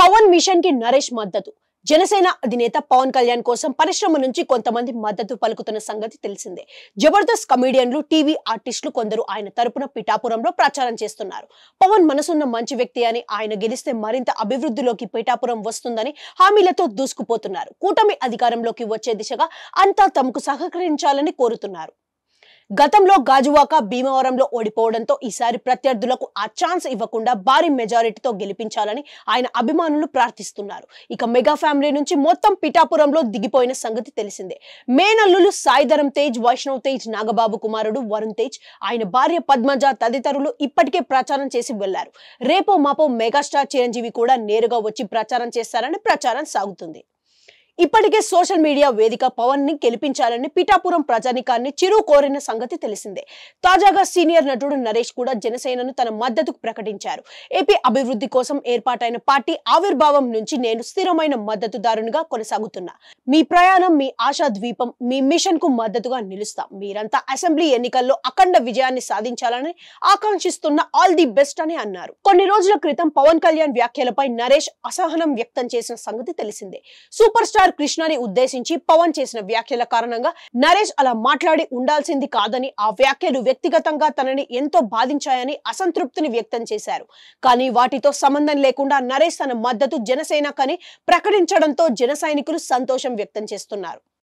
Pawan machine కి నరేష్ మద్దతు. జనసేన అధినేత పవన్ కళ్యాణ్ కోసం పరిశ్రమ నుంచి కొంతమంది మద్దతు పలుకుతున్న సంగతి తెలిసిందే. జబర్దస్త్ కమెడియన్లు, టీవీ ఆర్టిస్టులు కొందరు ఆయన తరపున పిఠాపురంలో ప్రచారం చేస్తున్నారు. పవన్ మనసున్న మంచి వ్యక్తి అని, ఆయన గెలిస్తే మరింత అభివృద్ధిలోకి పిఠాపురం వస్తుందని హామీలతో దూసుకుపోతున్నారు. కూటమి అధికారంలోకి వచ్చే దిశగా అంతా తమకు సహకరించాలని కోరుతున్నారు. గతంలో గాజువాక, భీమవరంలో ఓడిపోవడంతో ఈసారి ప్రత్యర్థులకు ఆ ఛాన్స్ ఇవ్వకుండా భారీ మెజారిటీతో గెలిపించాలని ఆయన అభిమానులు ప్రార్థిస్తున్నారు. ఇక మెగా ఫ్యామిలీ నుంచి మొత్తం పిఠాపురంలో దిగిపోయిన సంగతి తెలిసిందే. మేనల్లులు సాయిధరం తేజ్, వైష్ణవ్ తేజ్, నాగబాబు కుమారుడు వరుణ్ తేజ్, ఆయన భార్య పద్మజ తదితరులు ఇప్పటికే ప్రచారం చేసి వెళ్లారు. రేపో మాపో మెగాస్టార్ చిరంజీవి కూడా నేరుగా వచ్చి ప్రచారం చేస్తారని ప్రచారం సాగుతుంది. ఇప్పటికే సోషల్ మీడియా వేదిక పవన్ ని గెలిపించాలని పిఠాపురం ప్రజానికాన్ని చిరు కోరిన సంగతి తెలిసిందే. తాజాగా సీనియర్ నటుడు నరేష్ కూడా జనసేనను తన మద్దతుకు ప్రకటించారు. ఏపీ అభివృద్ధి కోసం ఏర్పాటైన పార్టీ ఆవిర్భావం నుంచి నేను స్థిరమైన మద్దతుదారునిగా కొనసాగుతున్నా. మీ ప్రయాణం, మీ ఆశా ద్వీపం, మీ మిషన్ కు మద్దతుగా నిలుస్తాం. మీరంతా అసెంబ్లీ ఎన్నికల్లో అఖండ విజయాన్ని సాధించాలని ఆకాంక్షిస్తున్న. ఆల్ ది బెస్ట్ అని అన్నారు. కొన్ని రోజుల క్రితం పవన్ కళ్యాణ్ వ్యాఖ్యలపై నరేష్ అసహనం వ్యక్తం చేసిన సంగతి తెలిసిందే. సూపర్ స్టార్ కృష్ణని ఉద్దేశించి పవన్ చేసిన వ్యాఖ్యల కారణంగా నరేష్ అలా మాట్లాడి ఉండాల్సింది కాదని, ఆ వ్యాఖ్యలు వ్యక్తిగతంగా తనని ఎంతో బాధించాయని అసంతృప్తిని వ్యక్తం చేశారు. కానీ వాటితో సంబంధం లేకుండా నరేష్ తన మద్దతు జనసేనకని ప్రకటించడంతో జన సైనికులు సంతోషం వ్యక్తం చేస్తున్నారు.